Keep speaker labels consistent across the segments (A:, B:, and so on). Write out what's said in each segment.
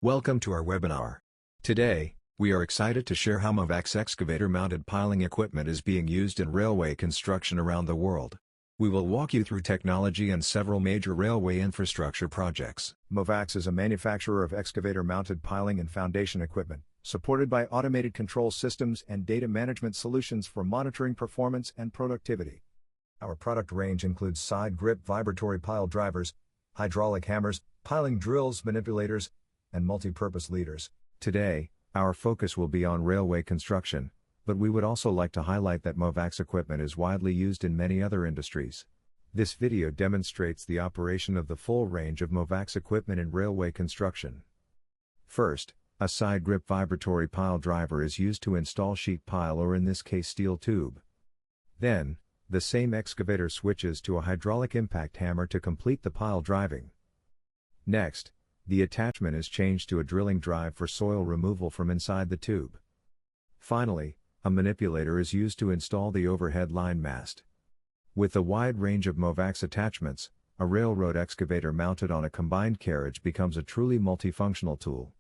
A: Welcome to our webinar. Today, we are excited to share how Movax excavator-mounted piling equipment is being used in railway construction around the world. We will walk you through technology and several major railway infrastructure projects.
B: Movax is a manufacturer of excavator-mounted piling and foundation equipment, supported by automated control systems and data management solutions for monitoring performance and productivity. Our product range includes side grip vibratory pile drivers, hydraulic hammers, piling drills, manipulators, and multi-purpose leaders. Today, our focus will be on railway construction, but we would also like to highlight that Movax equipment is widely used in many other industries. This video demonstrates the operation of the full range of Movax equipment in railway construction. First, a side grip vibratory pile driver is used to install sheet pile, or in this case steel tube. Then, the same excavator switches to a hydraulic impact hammer to complete the pile driving. Next, the attachment is changed to a drilling drive for soil removal from inside the tube. Finally, a manipulator is used to install the overhead line mast. With the wide range of Movax attachments, a railroad excavator mounted on a combined carriage becomes a truly multifunctional tool.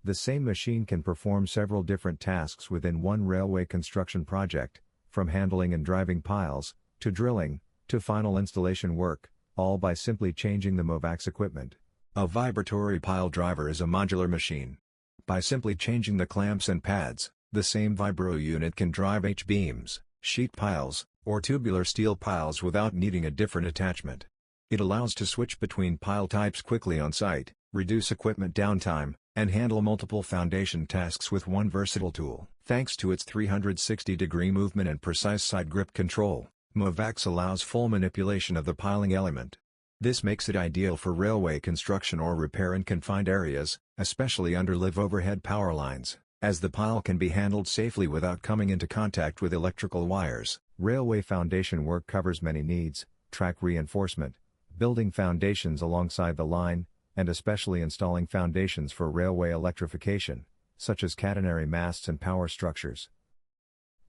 B: The same machine can perform several different tasks within one railway construction project, from handling and driving piles, to drilling, to final installation work, all by simply changing the Movax equipment. A vibratory pile driver is a modular machine. By simply changing the clamps and pads, the same vibro unit can drive H-beams, sheet piles, or tubular steel piles without needing a different attachment. It allows to switch between pile types quickly on site, reduce equipment downtime, and handle multiple foundation tasks with one versatile tool. Thanks to its 360-degree movement and precise side grip control, Movax allows full manipulation of the piling element. This makes it ideal for railway construction or repair in confined areas, especially under live overhead power lines, as the pile can be handled safely without coming into contact with electrical wires. Railway foundation work covers many needs: track reinforcement, building foundations alongside the line, and especially installing foundations for railway electrification, such as catenary masts and power structures.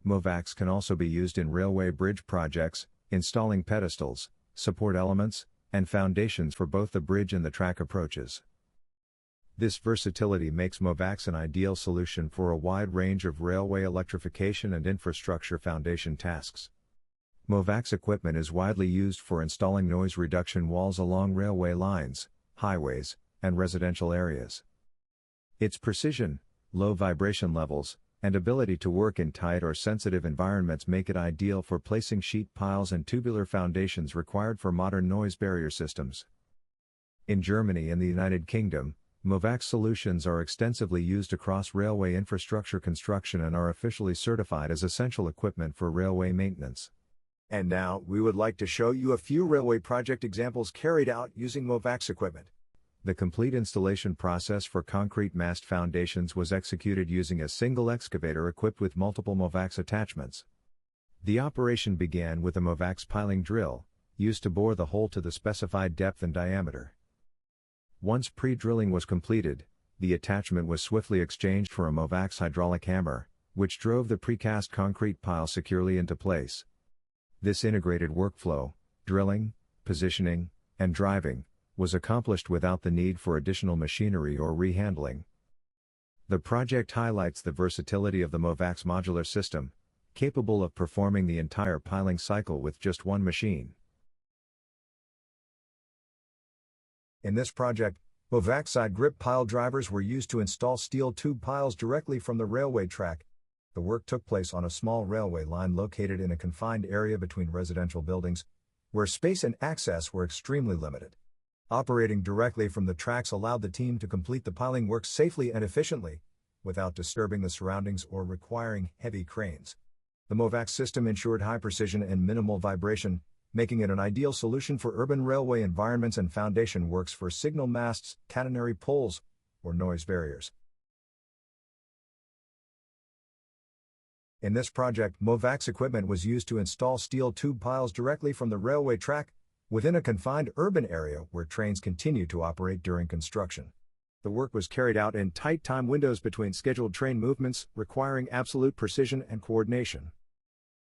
B: Movax can also be used in railway bridge projects, installing pedestals, support elements, and foundations for both the bridge and the track approaches. This versatility makes Movax an ideal solution for a wide range of railway electrification and infrastructure foundation tasks. Movax equipment is widely used for installing noise reduction walls along railway lines, highways, and residential areas. Its precision, low vibration levels, and ability to work in tight or sensitive environments make it ideal for placing sheet piles and tubular foundations required for modern noise barrier systems. In Germany and the United Kingdom, Movax solutions are extensively used across railway infrastructure construction and are officially certified as essential equipment for railway maintenance. And now, we would like to show you a few railway project examples carried out using Movax equipment. The complete installation process for concrete mast foundations was executed using a single excavator equipped with multiple Movax attachments. The operation began with a Movax piling drill, used to bore the hole to the specified depth and diameter. Once pre-drilling was completed, the attachment was swiftly exchanged for a Movax hydraulic hammer, which drove the precast concrete pile securely into place. This integrated workflow, drilling, positioning, and driving, was accomplished without the need for additional machinery or rehandling. The project highlights the versatility of the Movax modular system, capable of performing the entire piling cycle with just one machine. In this project, Movax side grip pile drivers were used to install steel tube piles directly from the railway track. The work took place on a small railway line located in a confined area between residential buildings, where space and access were extremely limited. Operating directly from the tracks allowed the team to complete the piling work safely and efficiently, without disturbing the surroundings or requiring heavy cranes. The Movax system ensured high precision and minimal vibration, making it an ideal solution for urban railway environments and foundation works for signal masts, catenary poles, or noise barriers. In this project, Movax equipment was used to install steel tube piles directly from the railway track, within a confined urban area where trains continue to operate during construction. The work was carried out in tight time windows between scheduled train movements, requiring absolute precision and coordination.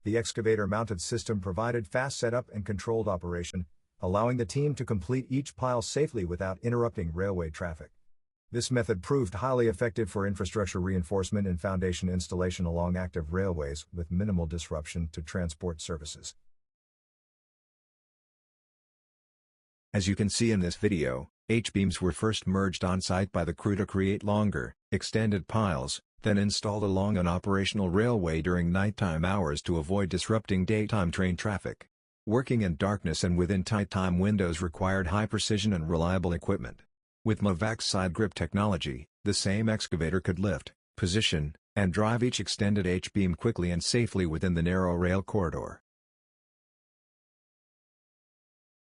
B: The excavator-mounted system provided fast setup and controlled operation, allowing the team to complete each pile safely without interrupting railway traffic. This method proved highly effective for infrastructure reinforcement and foundation installation along active railways with minimal disruption to transport services.
A: As you can see in this video, H-beams were first merged on-site by the crew to create longer, extended piles, then installed along an operational railway during nighttime hours to avoid disrupting daytime train traffic. Working in darkness and within tight time windows required high precision and reliable equipment. With MOVAC's side grip technology, the same excavator could lift, position, and drive each extended H-beam quickly and safely within the narrow rail corridor.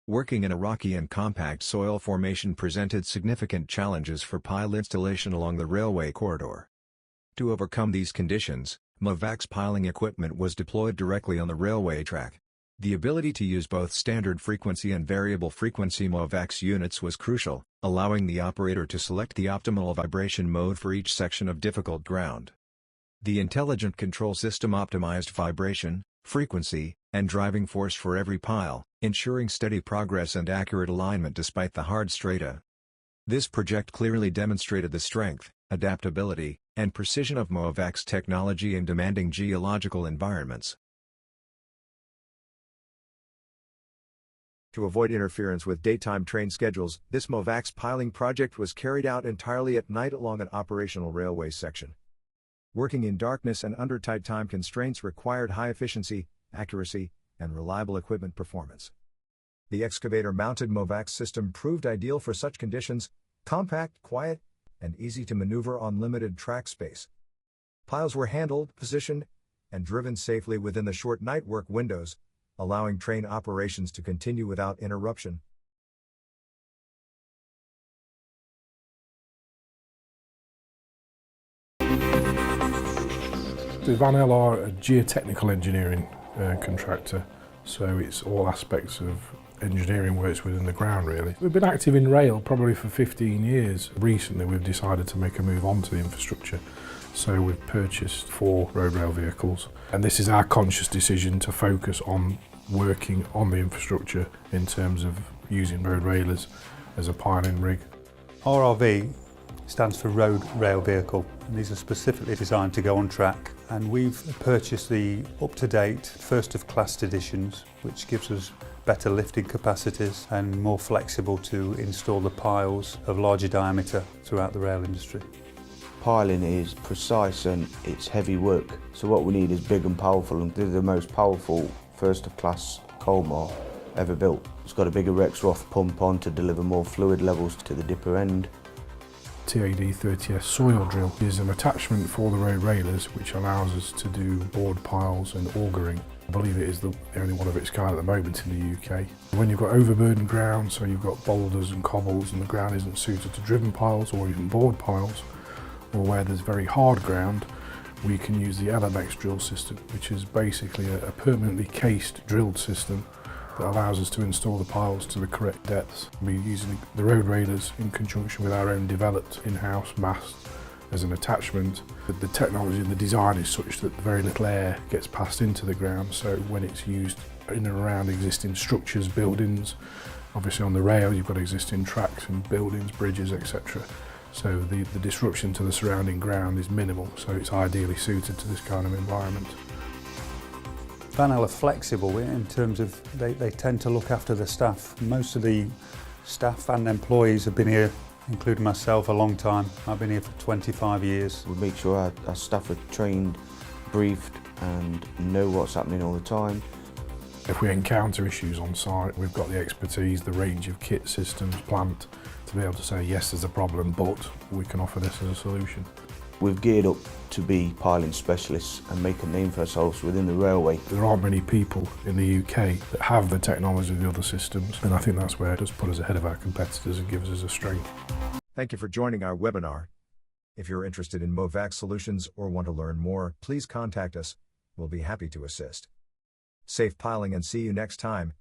A: Working in a rocky and compact soil formation presented significant challenges for pile installation along the railway corridor. To overcome these conditions, MOVAC's piling equipment was deployed directly on the railway track. The ability to use both standard frequency and variable frequency MOVAC's units was crucial, allowing the operator to select the optimal vibration mode for each section of difficult ground. The intelligent control system optimized vibration, frequency, and driving force for every pile, ensuring steady progress and accurate alignment despite the hard strata. This project clearly demonstrated the strength, adaptability, and precision of MOVAC's technology in demanding geological environments.
B: To avoid interference with daytime train schedules, this MOVAC's piling project was carried out entirely at night along an operational railway section. Working in darkness and under tight time constraints required high efficiency, accuracy, and reliable equipment performance. The excavator-mounted MOVAC system proved ideal for such conditions, compact, quiet, and easy to maneuver on limited track space. Piles were handled, positioned, and driven safely within the short night work windows, allowing train operations to continue without interruption.
C: Van L are a geotechnical engineering contractor, so it's all aspects of engineering works within the ground really. We've been active in rail probably for 15 years. Recently we've decided to make a move onto the infrastructure, so we've purchased 4 road rail vehicles, and this is our conscious decision to focus on working on the infrastructure in terms of using road railers as a piling rig.
D: RRV stands for Road Rail Vehicle, and these are specifically designed to go on track, and we've purchased the up-to-date first of class editions, which gives us better lifting capacities and more flexible to install the piles of larger diameter throughout the rail industry.
E: Piling is precise and it's heavy work, so what we need is big and powerful, and they're the most powerful first of class coal mine ever built. It's got a bigger Rexroth pump on to deliver more fluid levels to the dipper end.
C: TAD 30S soil drill is an attachment for the road railers which allows us to do board piles and augering. I believe it is the only one of its kind at the moment in the UK. When you've got overburdened ground, so you've got boulders and cobbles and the ground isn't suited to driven piles or even board piles, or where there's very hard ground, we can use the LMX drill system, which is basically a permanently cased drilled system that allows us to install the piles to the correct depths. We're using the road railers in conjunction with our own developed in-house mast as an attachment. The technology and the design is such that very little air gets passed into the ground, so when it's used in and around existing structures, buildings, obviously on the rail you've got existing tracks and buildings, bridges, etc. So the disruption to the surrounding ground is minimal, so it's ideally suited to this kind of environment.
D: Van L are flexible in terms of they tend to look after the staff. Most of the staff and employees have been here, including myself, a long time. I've been here for 25 years.
E: We make sure our staff are trained, briefed and know what's happening all the time.
C: If we encounter issues on site, we've got the expertise, the range of kit systems, plant, to be able to say yes, there's a problem, but we can offer this as a solution.
E: We've geared up to be piling specialists and make a name for ourselves within the railway.
C: There aren't many people in the UK that have the technology of the other systems, and I think that's where it does put us ahead of our competitors and gives us a strength.
B: Thank you for joining our webinar. If you're interested in MOVAC solutions or want to learn more, please contact us. We'll be happy to assist. Safe piling and see you next time.